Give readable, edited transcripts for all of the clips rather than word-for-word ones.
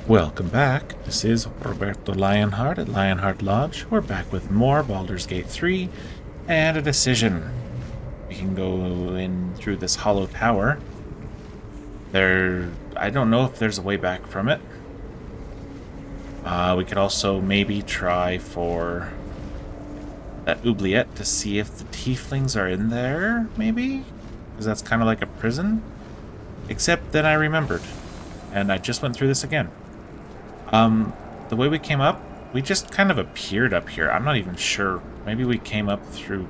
Welcome back. This is Roberto Lionheart at Lionheart Lodge. We're back with more Baldur's Gate 3 and a decision. We can go in through this hollow tower. I don't know if there's a way back from it. We could also maybe try for that oubliette to see if the tieflings are in there, maybe? Because that's kind of like a prison. Except then I remembered. And I just went through this again. The way we came up, we just kind of appeared up here. I'm not even sure. Maybe we came up through...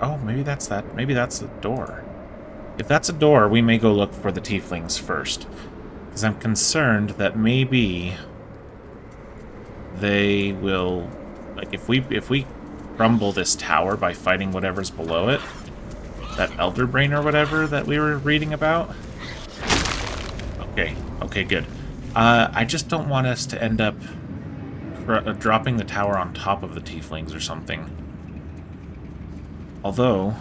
Oh, maybe that's that. Maybe that's the door. If that's a door, we may go look for the tieflings first. Because I'm concerned that maybe they will... Like, if we crumble this tower by fighting whatever's below it, that elder brain or whatever that we were reading about... Okay, good. I just don't want us to end up dropping the tower on top of the tieflings or something. Although,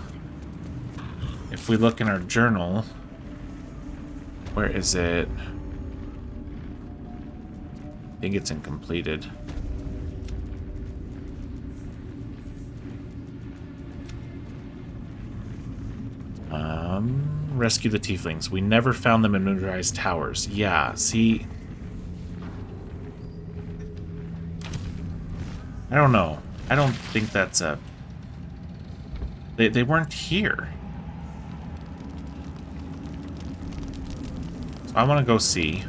if we look in our journal, where is it? I think it's incompleted. Rescue the tieflings. We never found them in Moonrise Towers. Yeah, see... I don't know. I don't think that's a... They weren't here. So I want to go see.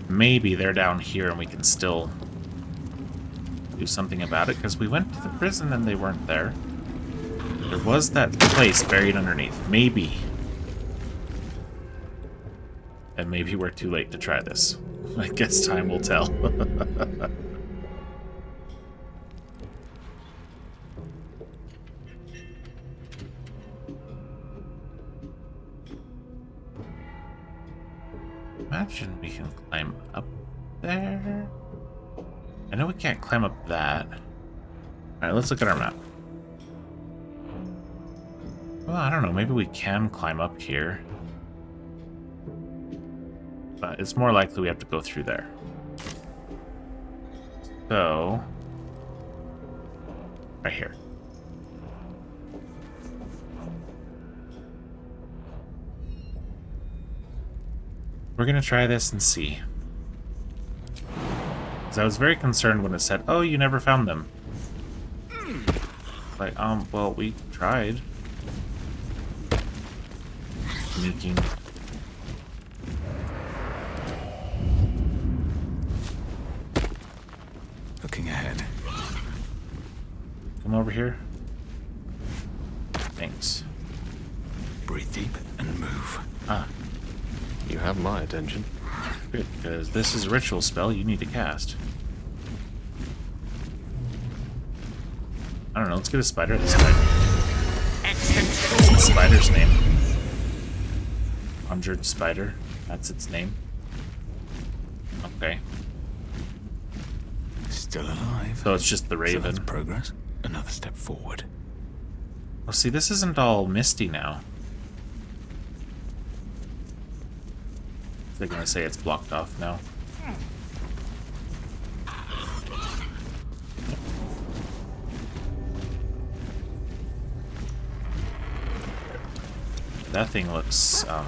Maybe they're down here and we can still do something about it, because we went to the prison and they weren't there. There was that place buried underneath. Maybe. And maybe we're too late to try this. I guess time will tell. Imagine we can climb up there. I know we can't climb up that. Alright, let's look at our map. Well, I don't know. Maybe we can climb up here. But it's more likely we have to go through there. So... right here. We're gonna try this and see. Because I was very concerned when it said, oh, you never found them. Like, well, we tried. Sneaking. Looking ahead. Come over here. Thanks. Breathe deep and move. Ah. You have my attention. Good, because this is a ritual spell you need to cast. I don't know, let's get a spider this time. What's the spider's name? Conjured spider. That's its name. Okay. Still alive. So it's just the raven. So that's progress. Another step forward. Oh, see, this isn't all misty now. They're gonna say it's blocked off now. That thing looks not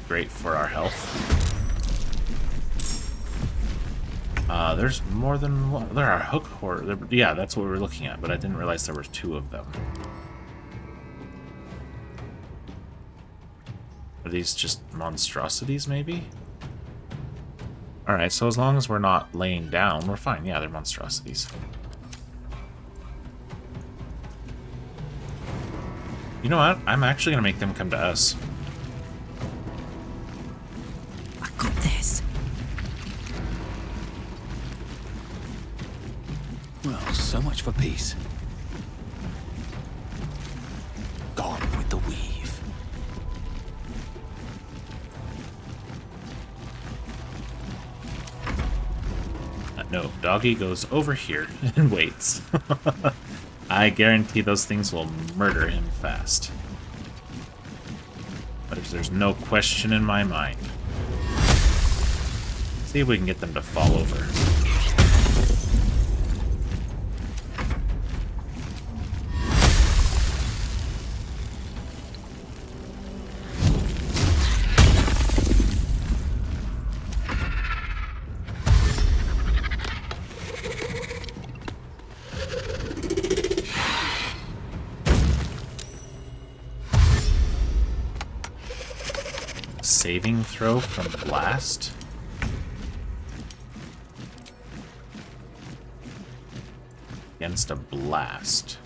great for our health. There's more than one. There are hook horror. Yeah, that's what we were looking at, but I didn't realize there were two of them. Are these just monstrosities, maybe? Alright, so as long as we're not laying down, we're fine. Yeah, they're monstrosities. You know what? I'm actually going to make them come to us. I got this. Well, so much for peace. Gone with the weave. No, doggy goes over here and waits. I guarantee those things will murder him fast. But there's no question in my mind. See if we can get them to fall over. Saving throw from blast? Against a blast.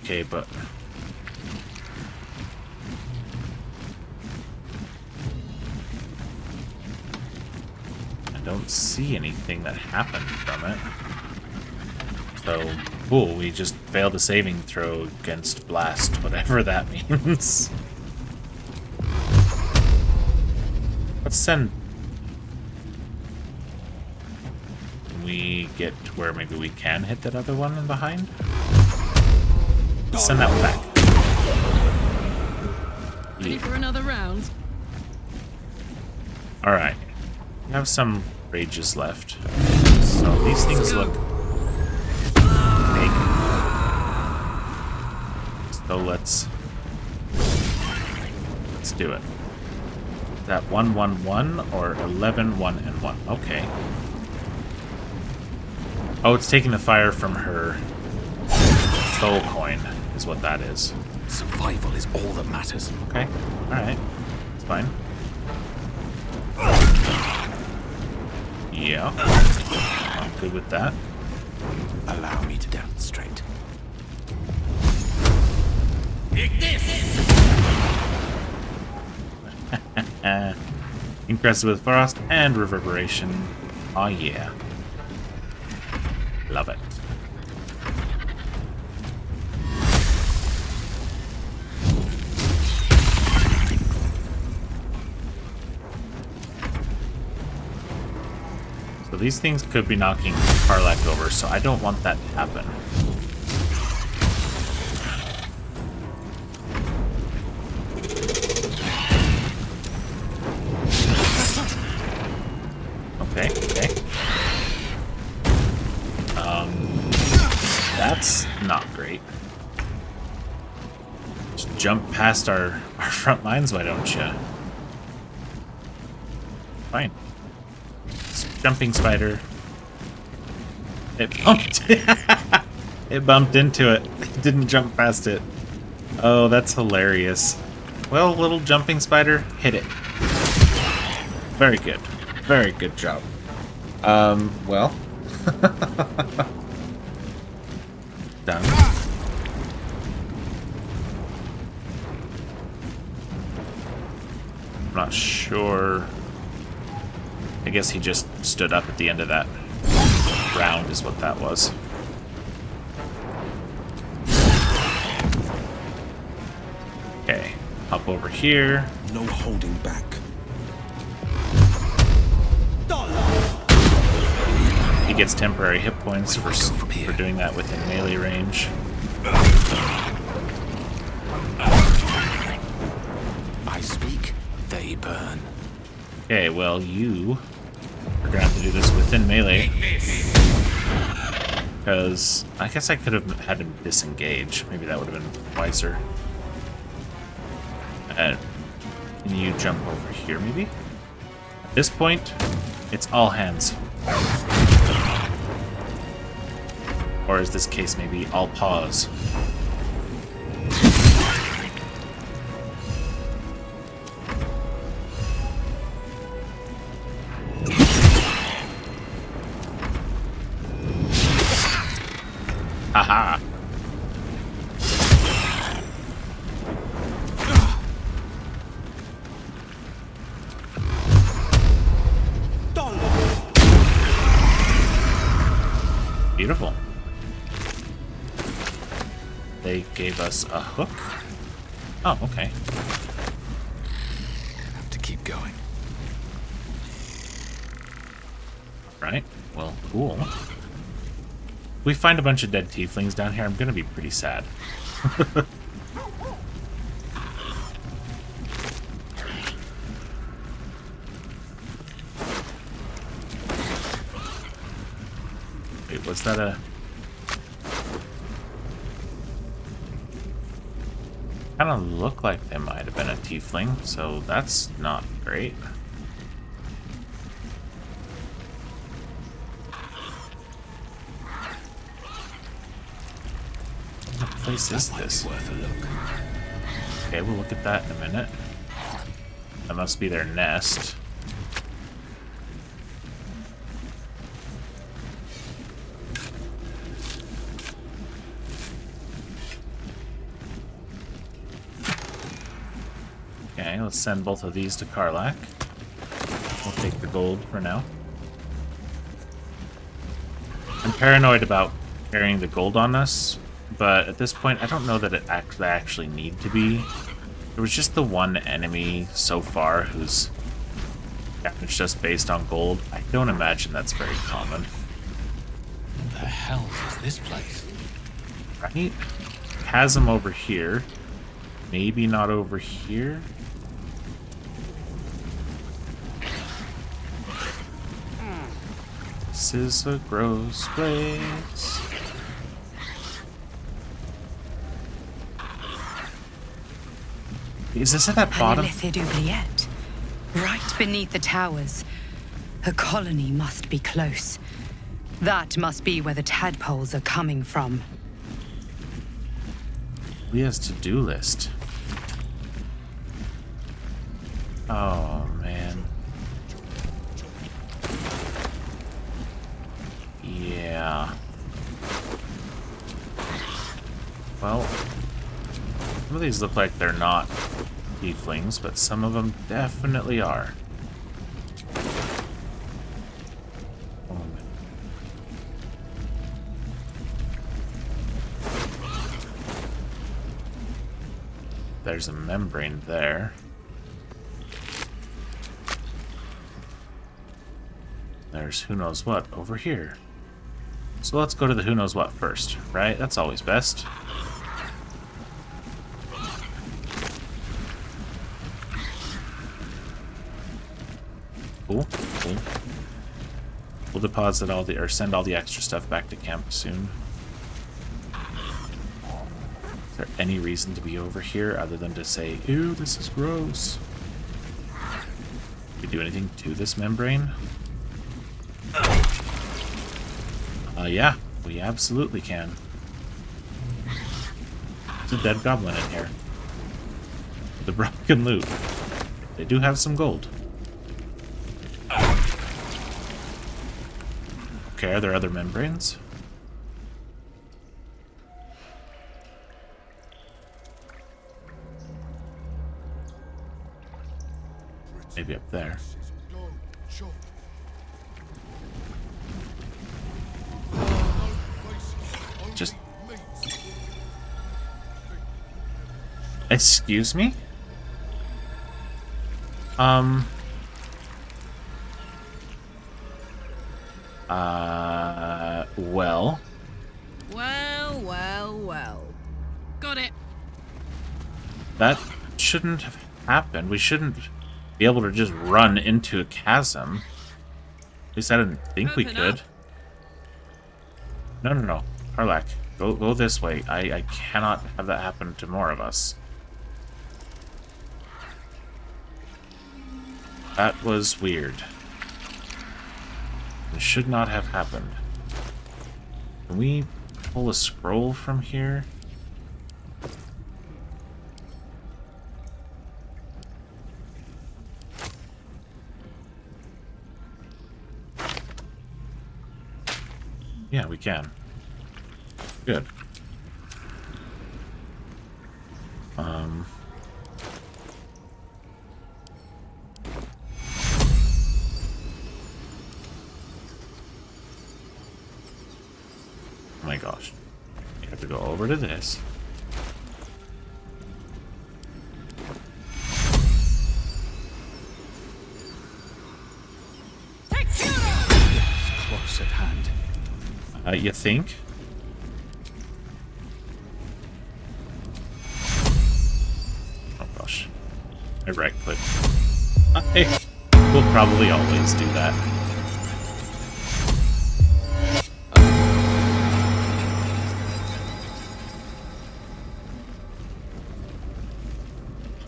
Okay, but I don't see anything that happened from it. So, cool, we just failed a saving throw against blast, whatever that means. Let's send... Can we get to where maybe we can hit that other one in behind? Let's send that one back. Ready for another round? Alright. We have some rages left. So these things look... So let's do it. Is that 1, 1, 1 or 11, 1, and 1? Okay. Oh, it's taking the fire from her soul coin, is what that is. Survival is all that matters. Okay. Alright. It's fine. Yeah. I'm good with that. Allow me to demonstrate. Encrusted with frost and reverberation. Oh yeah. Love it. So these things could be knocking Karlak over, so I don't want that to happen. Okay. That's not great. Just jump past our front lines, why don't you? Fine. Jumping spider. It bumped. It bumped into it. It didn't jump past it. Oh, that's hilarious. Well, little jumping spider, hit it. Very good. Very good job. Well. Done. I'm not sure. I guess he just stood up at the end of that round is what that was. Okay. Hop over here. No holding back. He gets temporary hit points for doing that within melee range. I speak, they burn. Okay, well, you are gonna have to do this within melee. Because I guess I could have had him disengage. Maybe that would have been wiser. Can you jump over here, maybe? At this point, it's all hands. Or is this case maybe all paws? Haha. Beautiful. They gave us a hook. Oh, okay. Have to keep going. Right? Well, cool. If we find a bunch of dead tieflings down here, I'm gonna be pretty sad. Wait, was that a... kind of look like they might have been a tiefling, so that's not great. What place is this? Worth a look. Okay, we'll look at that in a minute. That must be their nest. Okay, let's send both of these to Karlach. We'll take the gold for now. I'm paranoid about carrying the gold on us, but at this point, I don't know that it actually need to be. There was just the one enemy so far who's damaged us based on gold. I don't imagine that's very common. What the hell is this place? Right? Chasm over here. Maybe not over here. This is a gross place. Is this at that bottom? An Illithid oubliette. Right beneath the towers. A colony must be close. That must be where the tadpoles are coming from. Leah's to-do list. Oh, man. Yeah. Well, some of these look like they're not tieflings, but some of them definitely are. Oh, man. There's a membrane there. There's who knows what over here. So let's go to the who knows what first, right? That's always best. Cool, cool. We'll deposit all the, or send all the extra stuff back to camp soon. Is there any reason to be over here other than to say, ew, this is gross? Can we do anything to this membrane? Yeah, we absolutely can. There's a dead goblin in here. The broken loot. They do have some gold. Okay, are there other membranes? Maybe up there. Just... Excuse me? Well... Well. Got it. That shouldn't have happened. We shouldn't be able to just run into a chasm. At least I didn't think we Open could. up. No. Karlach, go this way. I cannot have that happen to more of us. That was weird. It should not have happened. Can we pull a scroll from here? Yeah, we can. Good. Oh my gosh. You have to go over to this. close at hand. You think? Oh gosh. I right-clicked. Hey, we'll probably always do that.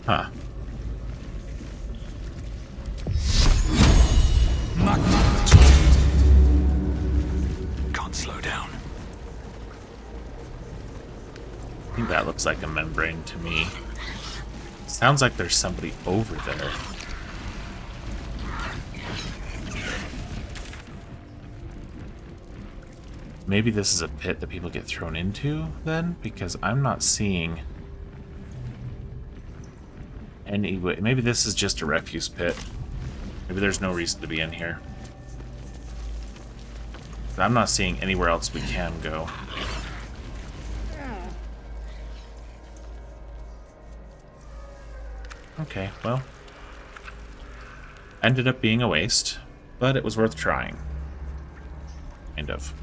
Huh. Can't slow down. I think that looks like a membrane to me. Sounds like there's somebody over there. Maybe this is a pit that people get thrown into, then? Because I'm not seeing any way. Maybe this is just a refuse pit. Maybe there's no reason to be in here. I'm not seeing anywhere else we can go. Okay, well. Ended up being a waste, but it was worth trying. Kind of.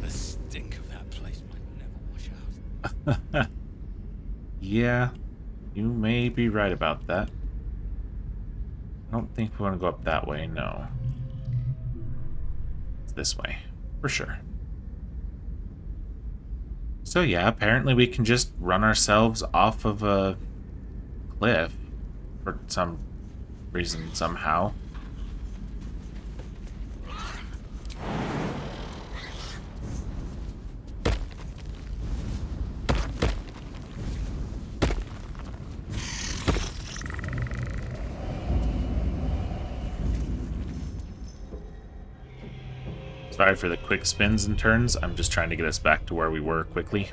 The stink of that place might never wash out. Yeah, you may be right about that. I don't think we want to go up that way, no. It's this way, for sure. So yeah, apparently we can just run ourselves off of a cliff for some reason, somehow. Sorry for the quick spins and turns. I'm just trying to get us back to where we were quickly.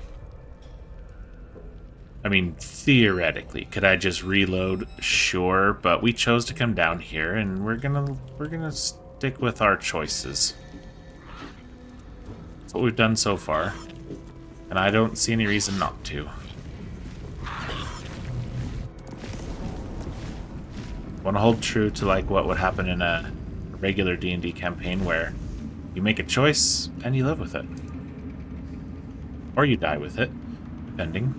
I mean, theoretically, could I just reload? Sure, but we chose to come down here, and we're gonna stick with our choices. That's what we've done so far, and I don't see any reason not to. Want to hold true to like what would happen in a regular D&D campaign where you make a choice, and you live with it. Or you die with it, depending.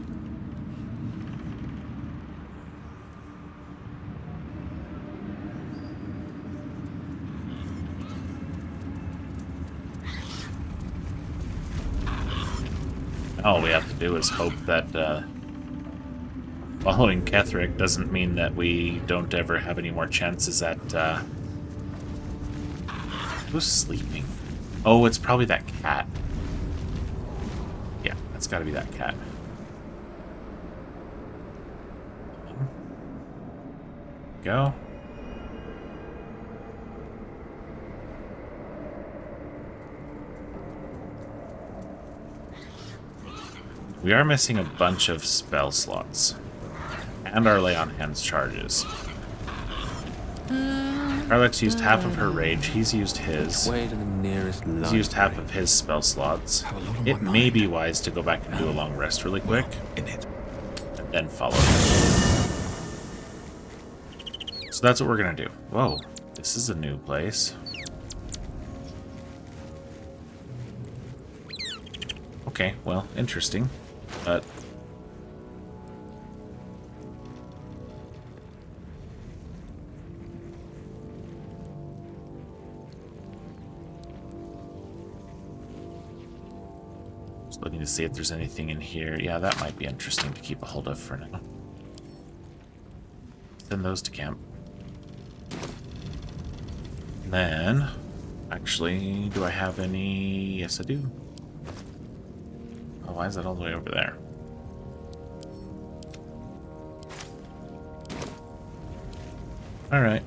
All we have to do is hope that following Ketheric doesn't mean that we don't ever have any more chances at... Who's sleeping? Oh, it's probably that cat. Yeah, that's gotta be that cat. Go. We are missing a bunch of spell slots. And our lay on hands charges. Carlex used half of her rage. He's used his. Way to the nearest line. He's used half of his spell slots. It may be wise to go back and do a long rest really quick. In it. And then follow. So that's what we're gonna do. Whoa, this is a new place. Okay, well, interesting. But looking to see if there's anything in here. Yeah, that might be interesting to keep a hold of for now. Send those to camp. And then, actually, do I have any? Yes, I do. Oh, why is that all the way over there? All right.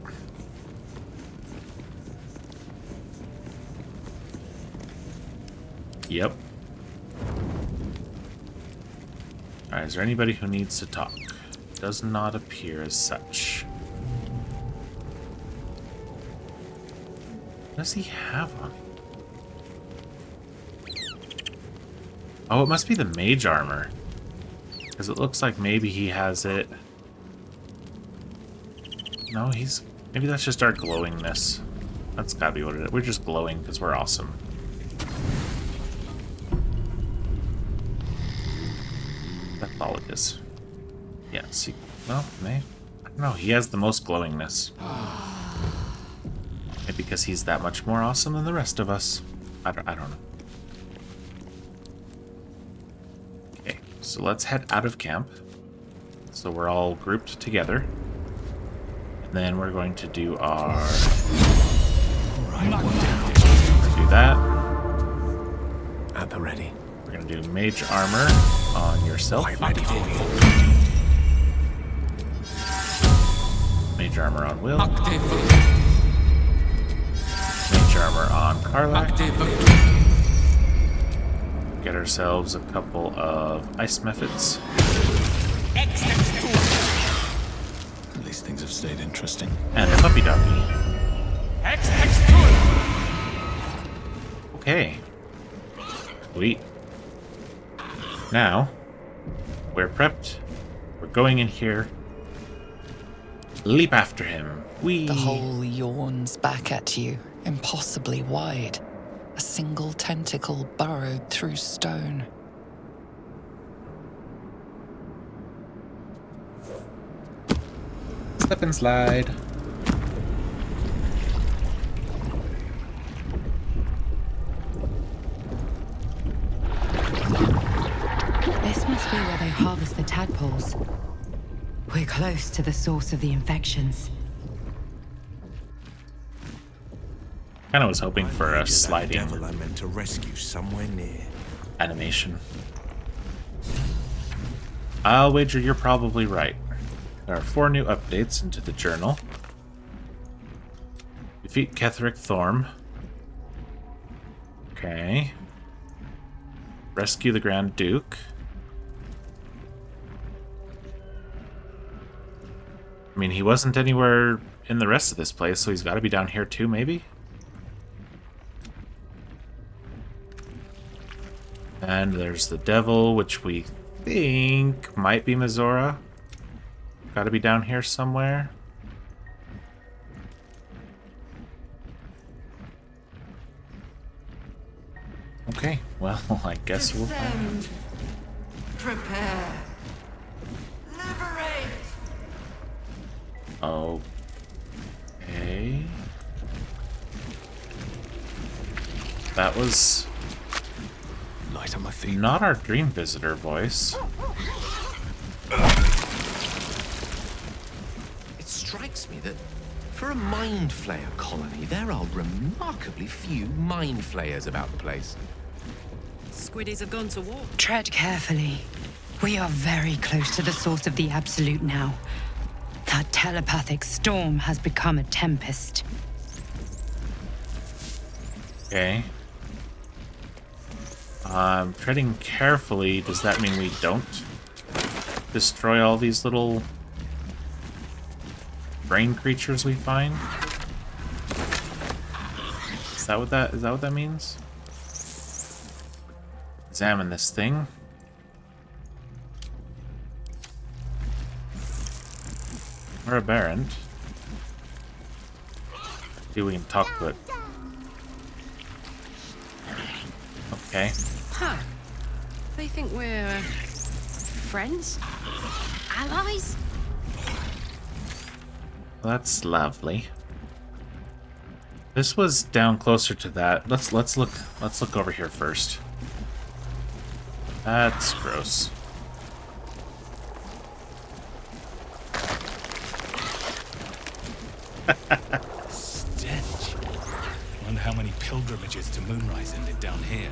Yep. Alright, is there anybody who needs to talk? Does not appear as such. What does he have on him? Oh, it must be the mage armor. Because it looks like maybe he has it. No, maybe that's just our glowingness. That's gotta be what it is. We're just glowing because we're awesome. That's all it is. Yeah, see. Well, I don't know. He has the most glowingness. Maybe because he's that much more awesome than the rest of us. I don't know. Okay, so let's head out of camp. So we're all grouped together. And then we're going to do our... do that. At the ready. We're going to do mage armor on yourself. Ready for me. Mage armor on Will. Mage armor on Karlach. Get ourselves a couple of ice methods. At least things have stayed interesting. And a puppy doggy. Okay. Sweet. Now, we're prepped. We're going in here. Leap after him. Whee! The hole yawns back at you, impossibly wide. A single tentacle burrowed through stone. Slip and slide. This must be where they harvest the tadpoles. We're close to the source of the infections. Kinda was hoping for a sliding devil I meant to rescue somewhere near. animation. I'll wager you're probably right. There are 4 new updates into the journal. Defeat Ketheric Thorm. Okay. Rescue the Grand Duke. I mean, he wasn't anywhere in the rest of this place, so he's got to be down here too, maybe? And there's the devil, which we think might be Mizora. Gotta be down here somewhere. Okay, well, I guess we'll find. Prepare. Liberate. Okay. That was Light on my feet. not our dream visitor voice. It strikes me that for a mind flayer colony, there are remarkably few mind flayers about the place. Squiddies have gone to war. Tread carefully. We are very close to the source of the Absolute now. That telepathic storm has become a tempest. Okay. Treading carefully, does that mean we don't destroy all these little brain creatures we find? Is that what that means? Examine this thing. We're a Baron. See if we can talk to it. Okay. Huh. They think we're friends? Allies? That's lovely. This was down closer to that. Let's look over here first. That's gross. Stench. Wonder how many pilgrimages to Moonrise ended down here.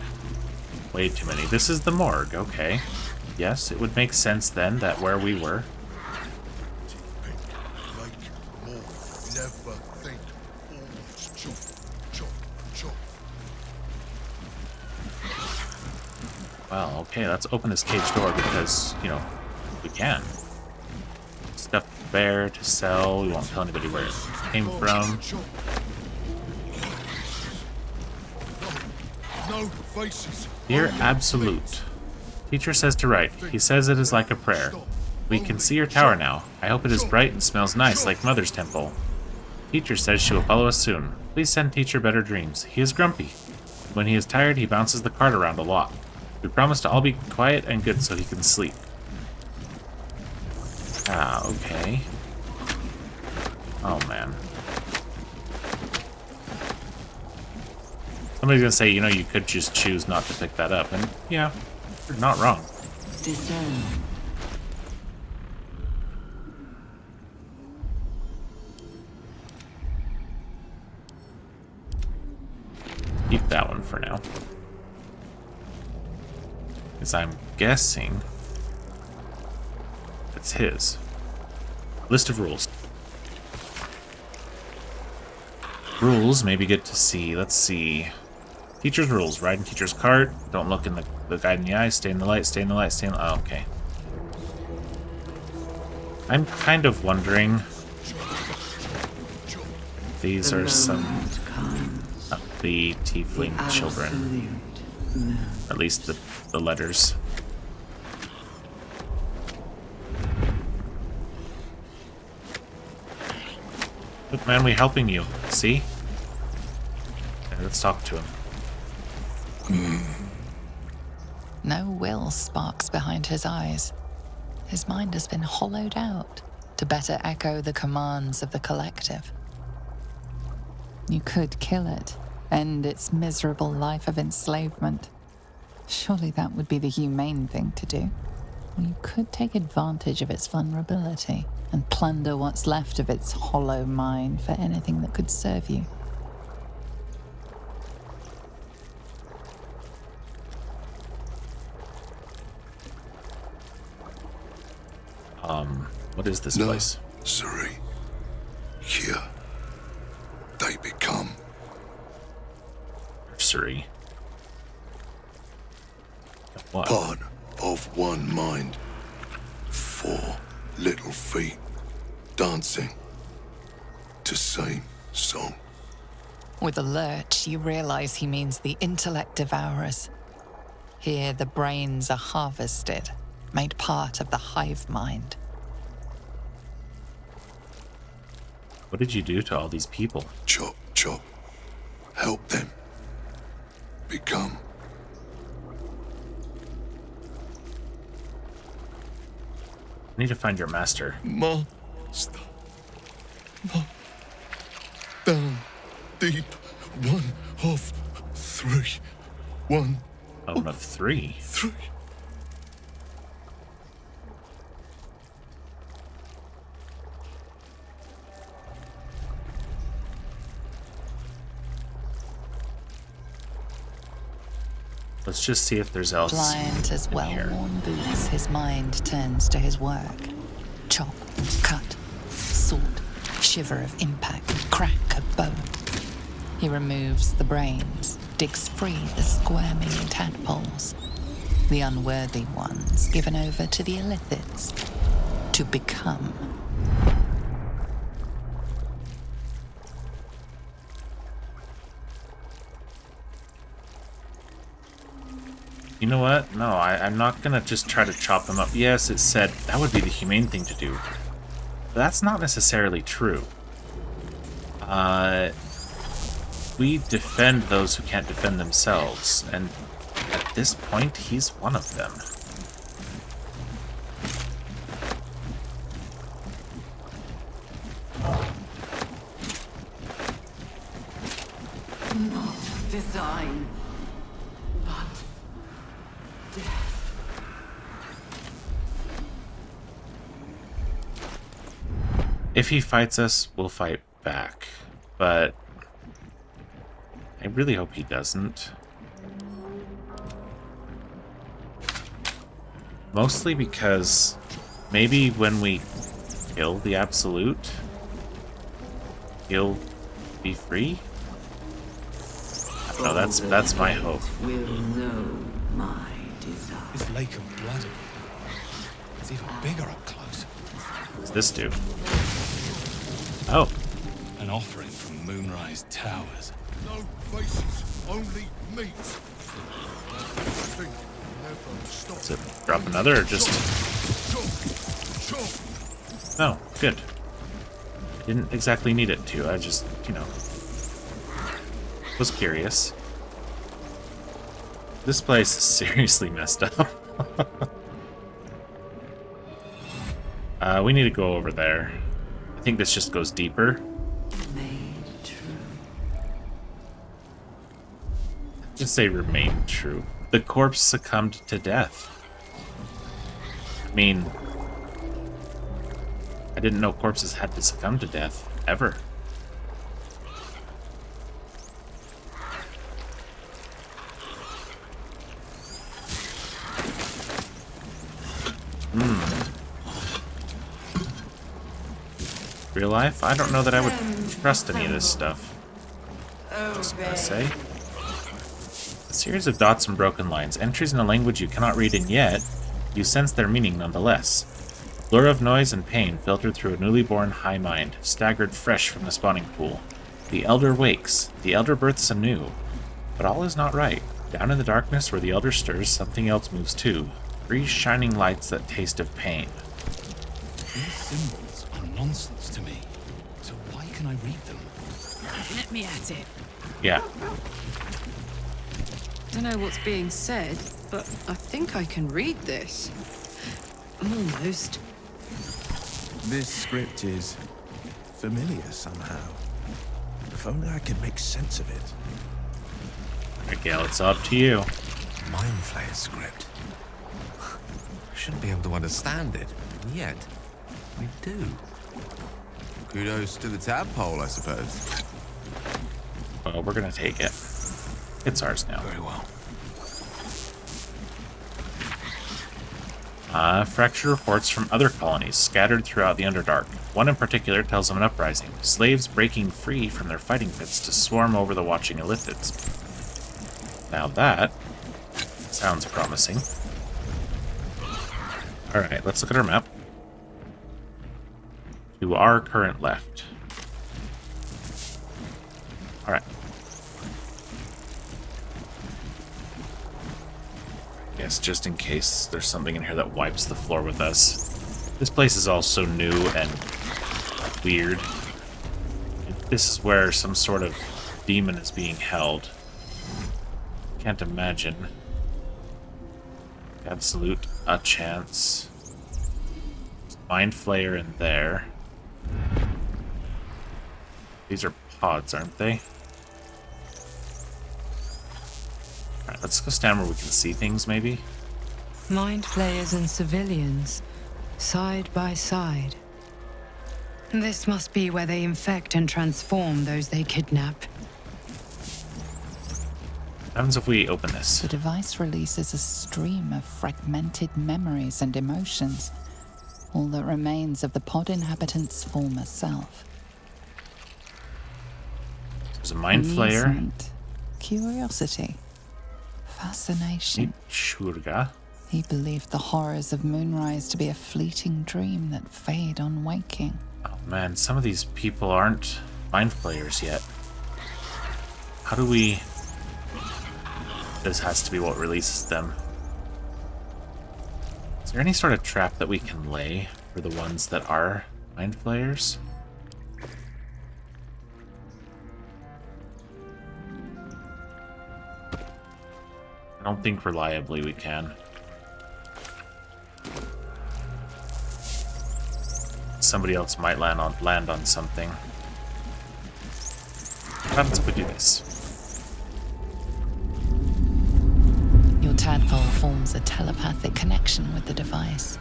Way too many. This is the morgue, okay. Yes, it would make sense then that where we were. Well, okay, let's open this cage door because, you know, we can. Stuff there to sell. We won't tell anybody where it came from. No faces. Dear Absolute. Teacher says to write. He says it is like a prayer. We can see your tower now. I hope it is bright and smells nice like Mother's temple. Teacher says she will follow us soon. Please send Teacher better dreams. He is grumpy. When he is tired, he bounces the cart around a lot. We promise to all be quiet and good so he can sleep. Ah, okay. Oh, man. Somebody's gonna say, you know, you could just choose not to pick that up. And, yeah, you're not wrong. Discern. Keep that one for now. Because I'm guessing it's his. List of rules. Rules may be good to see. Let's see. Teacher's rules. Ride in teacher's cart. Don't look in the guide in the eye. Stay in the light. Stay in the light. Stay in the... Oh, okay. I'm kind of wondering... These are some of the tiefling children. At least the letters. Look, man, we're helping you. See? Okay, let's talk to him. No will sparks behind his eyes. His mind has been hollowed out to better echo the commands of the collective. You could kill it, end its miserable life of enslavement. Surely that would be the humane thing to do. Or you could take advantage of its vulnerability and plunder what's left of its hollow mind for anything that could serve you. What is this place? Nursery. Here, they become. Nursery. What? Part of one mind. 4 little feet dancing to same song. With a lurch, you realize he means the intellect devourers. Here, the brains are harvested, made part of the hive mind. What did you do to all these people? Chop, chop. Help them become. I need to find your master. Master. Down deep. 1 of 3. 1 of 3. 3. Let's just see if there's else. Pliant as well-worn boots, his mind turns to his work. Chop, cut, sort, shiver of impact, crack of bone. He removes the brains, digs free the squirming tadpoles, the unworthy ones given over to the Illithids to become. You know what? No, I'm not gonna just try to chop them up. Yes, it said that would be the humane thing to do. But that's not necessarily true. We defend those who can't defend themselves, and at this point, he's one of them. Not design, but death. If he fights us, we'll fight back. But I really hope he doesn't. Mostly because maybe when we kill the Absolute, he'll be free? No, that's my hope. Will know my desire. This lake of blood is even bigger up close. What's this do? Oh. An offering from Moonrise Towers. No faces, only meat. Think Does it drop another or just... Oh, good. Didn't exactly need it to. I just, you know, was curious. This place is seriously messed up. We need to go over there. I think this just goes deeper. Made true. Just say remain true. The corpse succumbed to death. I mean, I didn't know corpses had to succumb to death, ever. Real life? I don't know that I would trust any of this stuff. Just gonna say. A series of dots and broken lines, entries in a language you cannot read, and yet you sense their meaning nonetheless. Blur of noise and pain filtered through a newly born high mind, staggered fresh from the spawning pool. The Elder wakes, the Elder births anew. But all is not right. Down in the darkness where the Elder stirs, something else moves too. 3 shining lights that taste of pain. These symbols are nonsense to me. So why can I read them? Let me at it. Yeah. Don't know what's being said, but I think I can read this. Almost. This script is familiar somehow. If only I could make sense of it. Miguel, it's up to you. Mind Flayer script. Shouldn't be able to understand it, and yet we do. Kudos to the tadpole, I suppose. Well, we're gonna take it. It's ours now. Very well. Fractured reports from other colonies scattered throughout the Underdark. One in particular tells of an uprising, slaves breaking free from their fighting pits to swarm over the watching Illithids. Now that sounds promising. Alright, let's look at our map. To our current left. Alright. Yes, just in case there's something in here that wipes the floor with us. This place is all so new and weird. This is where some sort of demon is being held. Can't imagine. Absolute a chance. Mind Flayer in there. These are pods, aren't they? Alright, let's go stand where we can see things, maybe. Mind flayers and civilians, side by side. This must be where they infect and transform those they kidnap. What happens if we open this? The device releases a stream of fragmented memories and emotions, all that remains of the pod inhabitant's former self. There's a Mind Flayer. Amusement, curiosity, fascination. Shurga. He believed the horrors of Moonrise to be a fleeting dream that fade on waking. Oh man, some of these people aren't Mind Flayers yet. How do we... This has to be what releases them. Is there any sort of trap that we can lay for the ones that are Mind Flayers? I don't think reliably we can. Somebody else might land on something. What happens if we do this? Your tadpole forms a telepathic connection with the device,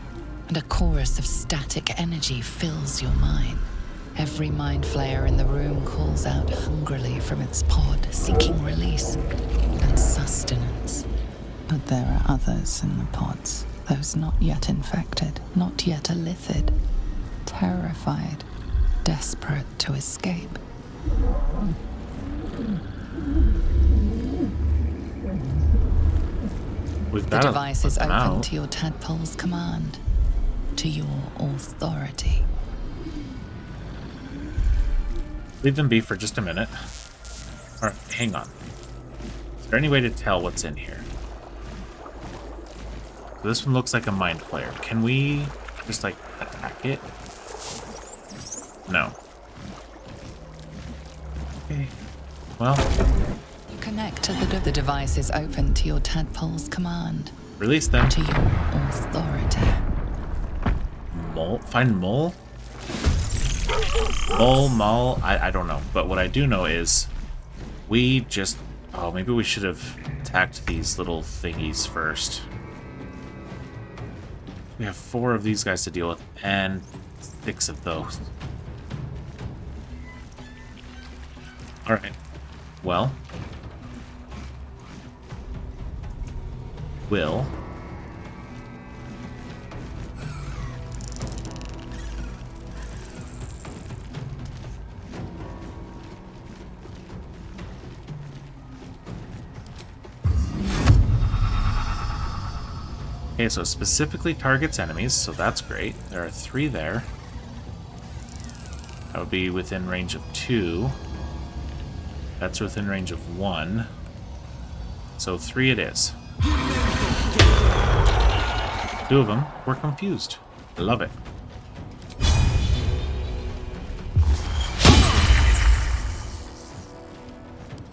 and a chorus of static energy fills your mind. Every mind flayer in the room calls out hungrily from its pod, seeking release and sustenance. But there are others in the pods, those not yet infected, not yet Illithid, terrified, desperate to escape. The device is open to your tadpole's command, to your authority. Leave them be for just a minute. Alright, hang on. Is there any way to tell what's in here? This one looks like a mind flayer. Can we just, like, attack it? No. Okay. Well. You connect to the device is open to your tadpole's command. Release them. To your authority. Mole? Find mole? Mole? I don't know. But what I do know is we just... Oh, maybe we should have attacked these little thingies first. We have 4 of these guys to deal with, and 6 of those. Alright. Well. Will. Okay, so it specifically targets enemies, so that's great. There are 3 there. That would be within range of 2. That's within range of 1. So 3 it is. 2 of them were confused. I love it.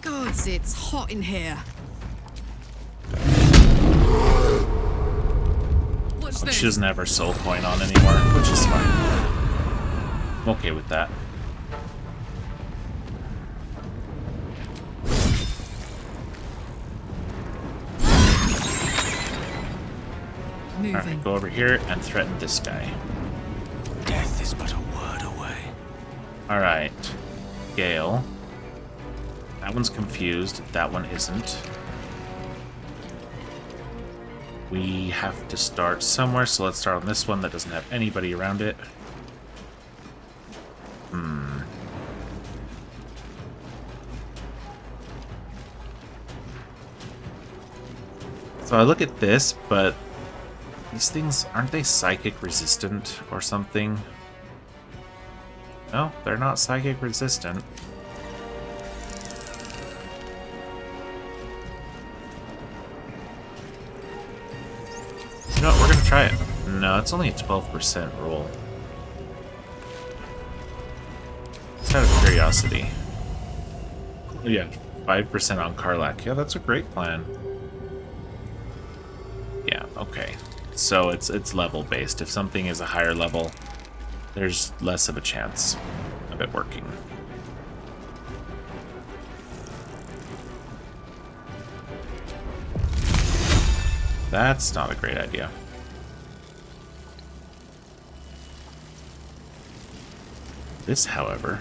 Gods, it's hot in here. She doesn't have her soul coin on anymore, which is fine. I'm okay with that. Alright, go over here and threaten this guy. Death is but a word away. Alright. Gale. That one's confused. That one isn't. We have to start somewhere, so let's start on this one that doesn't have anybody around it. So I look at this, but these things, aren't they psychic resistant or something? No, they're not psychic resistant. You know what, we're gonna try it. No, it's only a 12% roll. Just out of curiosity. Yeah, 5% on Karlach. Yeah, that's a great plan. Yeah, okay. So it's level based. If something is a higher level, there's less of a chance of it working. That's not a great idea. This, however...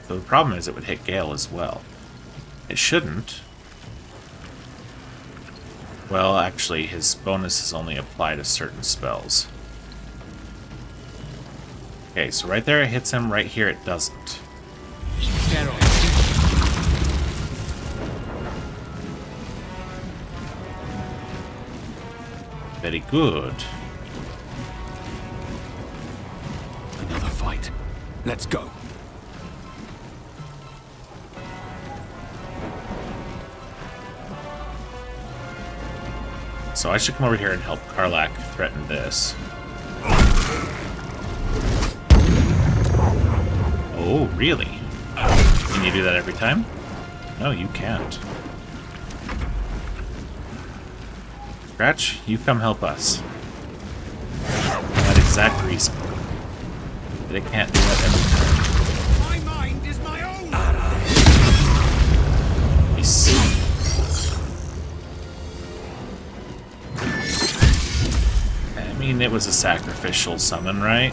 So the problem is it would hit Gale as well. It shouldn't. Well, actually, his bonuses only apply to certain spells. Okay, so right there it hits him, right here it doesn't. Very good. Another fight. Let's go. So I should come over here and help Karlach threaten this. Oh, really? Can you do that every time? No, you can't. Scratch, you come help us. For that exact reason. But it can't do that every time. My mind is my own. Nice. I mean, it was a sacrificial summon, right?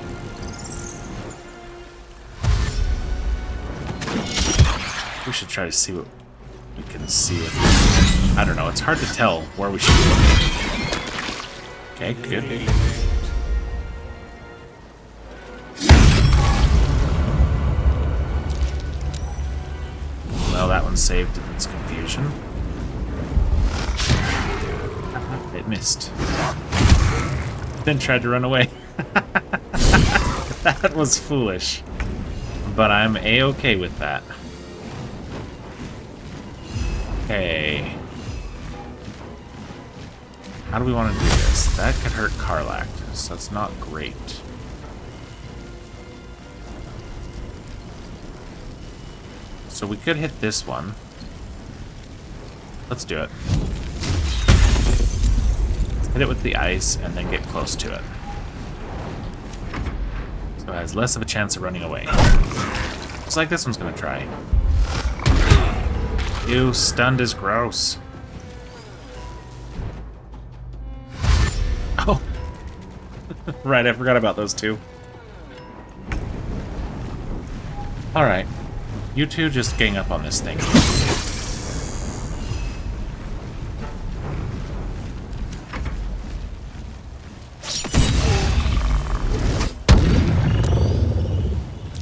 We should try to see what we can see with it. I don't know, it's hard to tell where we should look. Okay, good. Well, that one saved its confusion. It missed. Then tried to run away. That was foolish. but I'm a-okay with that. Okay. How do we want to do this? That could hurt Karlak, so it's not great. So we could hit this one. Let's do it. Hit it with the ice and then get close to it. So it has less of a chance of running away. Looks like this one's gonna try. Ew, stunned is gross. Oh. Right, I forgot about those two. Alright. You two just gang up on this thing.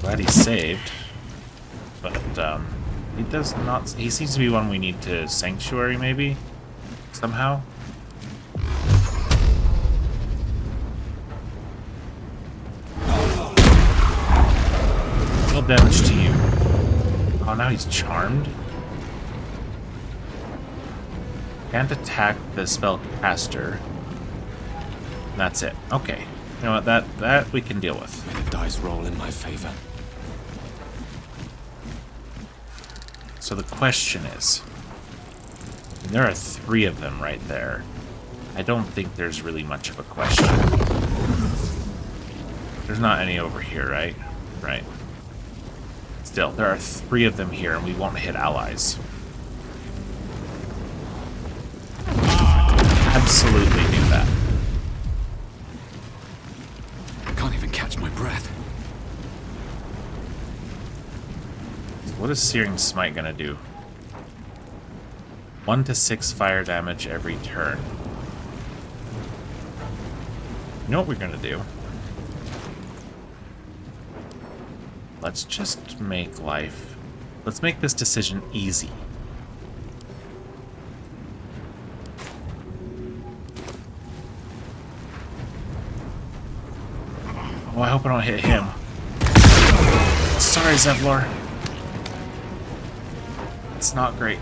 Glad he saved. But, he does not... He seems to be one we need to sanctuary, maybe? Somehow? No damage to you. Oh, now he's charmed? Can't attack the spellcaster. That's it. Okay. You know what? That we can deal with. May the dice roll in my favor. So the question is, there are 3 of them right there. I don't think there's really much of a question. There's not any over here, right? Right. Still, there are 3 of them here, and we won't hit allies. Absolutely do that. I can't even catch my breath. What is Searing Smite gonna do? 1 to 6 fire damage every turn. You know what we're gonna do? Let's just make life... Let's make this decision easy. Oh, I hope I don't hit him. Sorry, Zevlor. It's not great.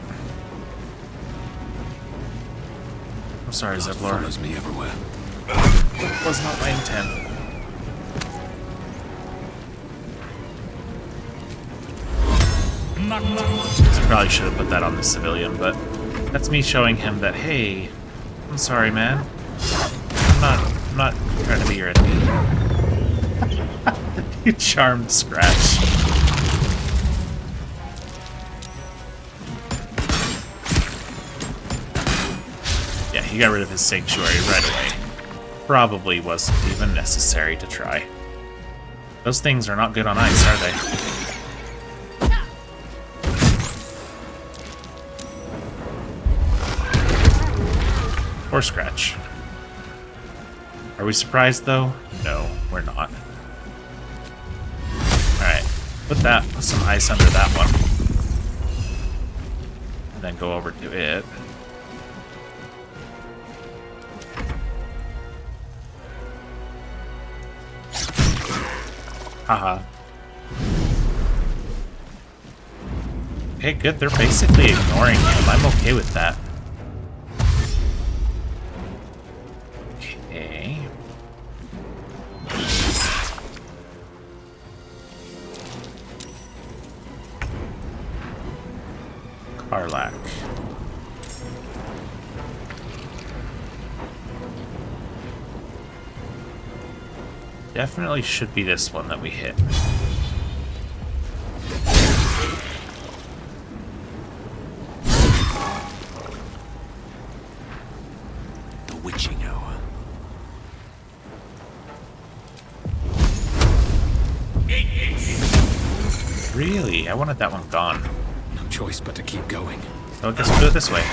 I'm sorry, God Zevlor. follows me everywhere. Was not my intent. I probably should have put that on the civilian, but that's me showing him that, hey, I'm sorry, man. I'm not trying to be your enemy. You charmed Scratch. Yeah, he got rid of his sanctuary right away. Probably wasn't even necessary to try. Those things are not good on ice, are they? Or Scratch. Are we surprised, though? No, we're not. Alright, put some ice under that one. And then go over to it. Haha. Okay, good. They're basically ignoring him. I'm okay with that. Okay. Karlak. Definitely should be this one that we hit. The witching hour. Really? I wanted that one gone. No choice but to keep going. So I guess we'll do it this way.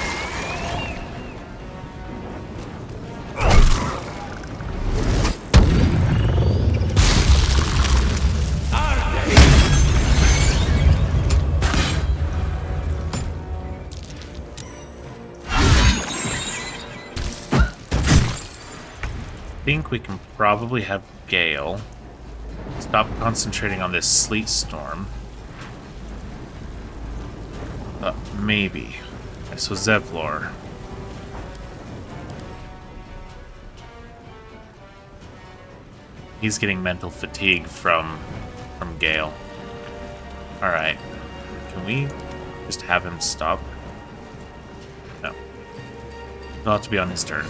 I think we can probably have Gale stop concentrating on this sleet storm. Maybe. Okay, so Zevlor. He's getting mental fatigue from Gale. Alright. Can we just have him stop? No. It'll have to be on his turn.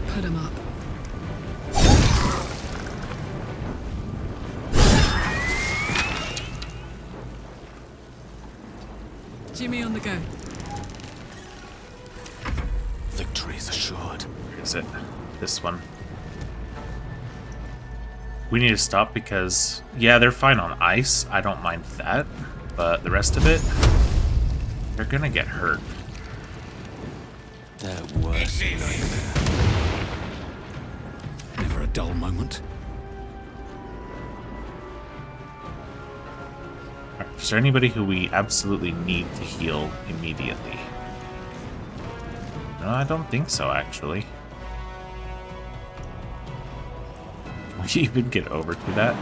Put him up. Jimmy on the go. Victory is assured. Where is it? This one. We need to stop because, yeah, they're fine on ice. I don't mind that. But the rest of it, they're gonna get hurt. Their worst nightmare. Never a dull moment. Alright, is there anybody who we absolutely need to heal immediately? No, I don't think so, actually. Can we even get over to that?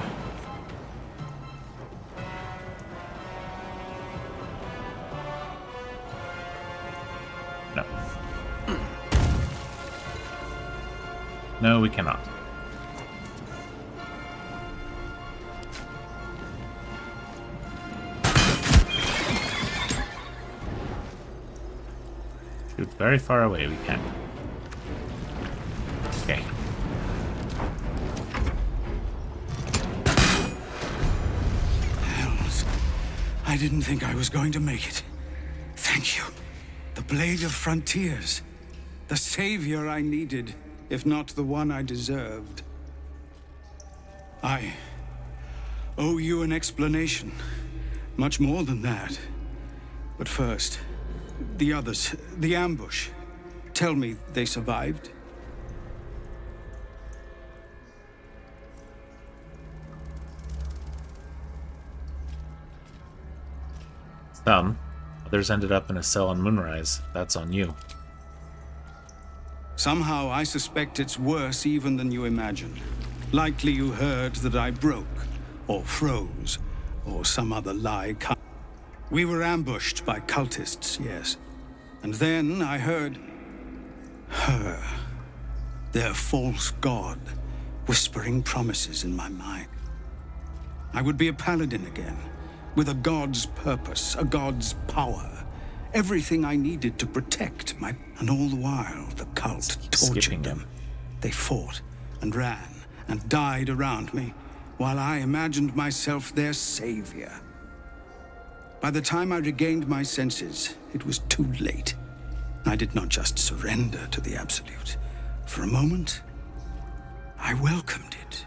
No. No, we cannot. Shoot very far away, we can. Okay. Hells. I didn't think I was going to make it. Thank you. The Blade of Frontiers. The savior I needed, if not the one I deserved. I owe you an explanation. Much more than that. But first, the others, the ambush. Tell me they survived? Some. Others ended up in a cell on Moonrise. That's on you. Somehow I suspect it's worse even than you imagine. Likely you heard that I broke, or froze, or some other lie. We were ambushed by cultists, yes. And then I heard her, their false god, whispering promises in my mind. I would be a paladin again, with a god's purpose, a god's power. Everything I needed to protect my... And all the while, the cult tortured them. They fought and ran and died around me, while I imagined myself their savior. By the time I regained my senses, it was too late. I did not just surrender to the Absolute. For a moment, I welcomed it.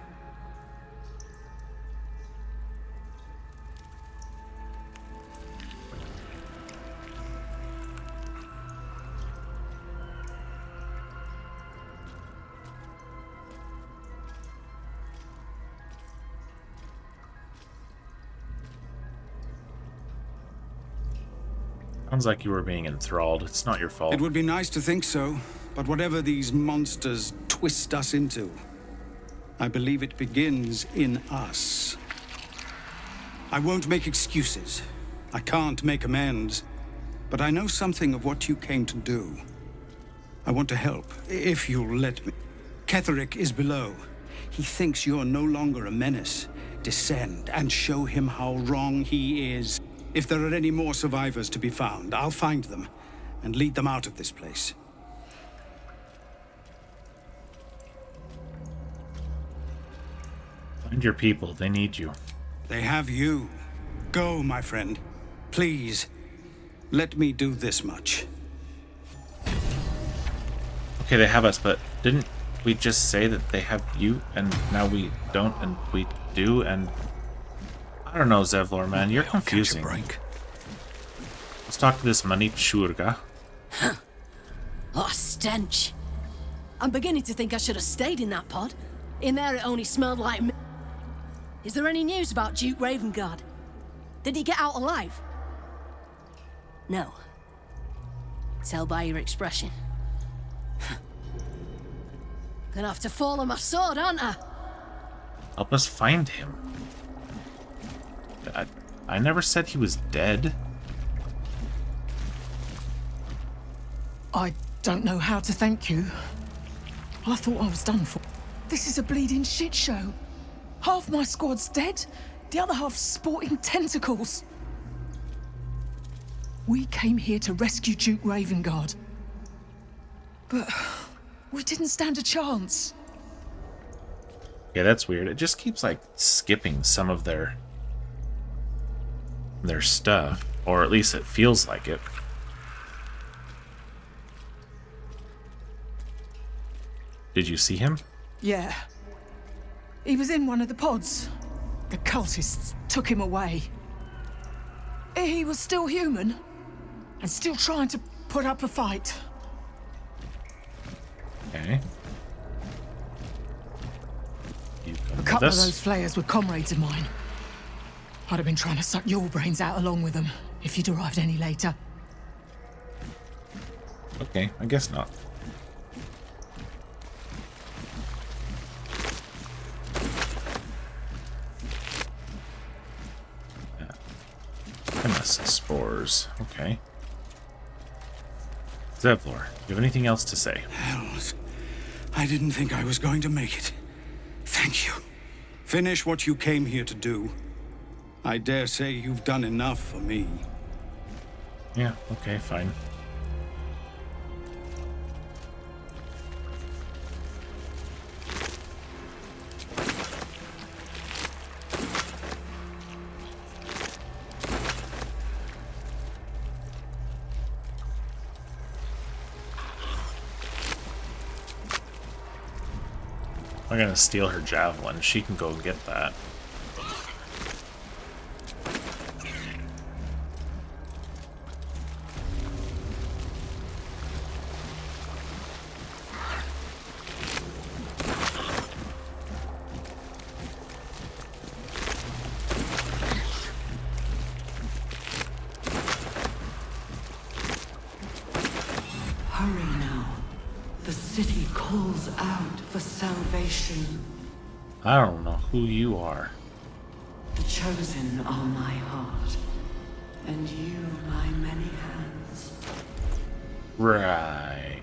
Sounds like you were being enthralled. It's not your fault. It would be nice to think so, but whatever these monsters twist us into, I believe it begins in us. I won't make excuses. I can't make amends, but I know something of what you came to do. I want to help, if you'll let me. Ketherick is below. He thinks you're no longer a menace. Descend and show him how wrong he is. If there are any more survivors to be found, I'll find them and lead them out of this place. Find your people. They need you. They have you. Go, my friend. Please, let me do this much. Okay, they have us, but didn't we just say that they have you, and now we don't, and we do, and... I don't know, Zevlor, man. You're confusing. Break. Let's talk to this Manit Shurga. What a stench. I'm beginning to think I should have stayed in that pod. In there it only smelled like me. Is there any news about Duke Ravengard? Did he get out alive? No. Tell by your expression. Gonna have to fall on my sword, aren't I? Help us find him. I never said he was dead. I don't know how to thank you. I thought I was done for. This is a bleeding shit show. Half my squad's dead, the other half's sporting tentacles. We came here to rescue Duke Ravengard. But we didn't stand a chance. Yeah, that's weird. It just keeps, like, skipping some of their stuff. Or at least it feels like it. Did you see him? Yeah. He was in one of the pods. The cultists took him away. He was still human, and still trying to put up a fight. Okay. A couple of those flayers were comrades of mine. I'd have been trying to suck your brains out along with them, if you'd arrived any later. Okay, I guess not. Spores. Okay. Zevlor, do you have anything else to say? Hells. I didn't think I was going to make it. Thank you. Finish what you came here to do. I dare say you've done enough for me. Yeah, okay, fine. I'm gonna steal her javelin. She can go get that. Hurry now. The city calls out for salvation. I don't know who you are. The chosen are my heart, and you my many hands. Right.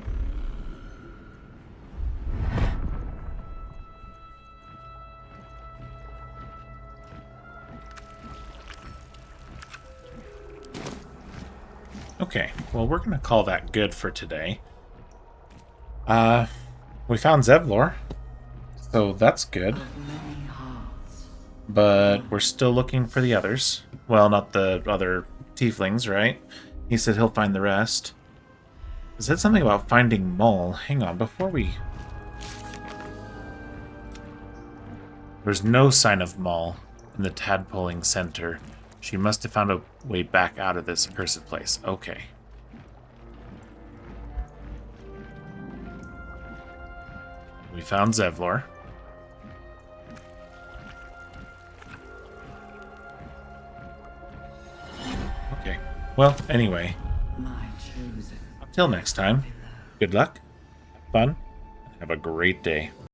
Okay, well, we're gonna call that good for today. We found Zevlor, so that's good. But we're still looking for the others. Well, not the other tieflings, right? He said he'll find the rest. He said something about finding Mull. Hang on, before we... There's no sign of Mull in the tadpoling center. She must have found a way back out of this accursed place. Okay. We found Zevlor. Okay. Well, anyway. Until next time, good luck, have fun, and have a great day.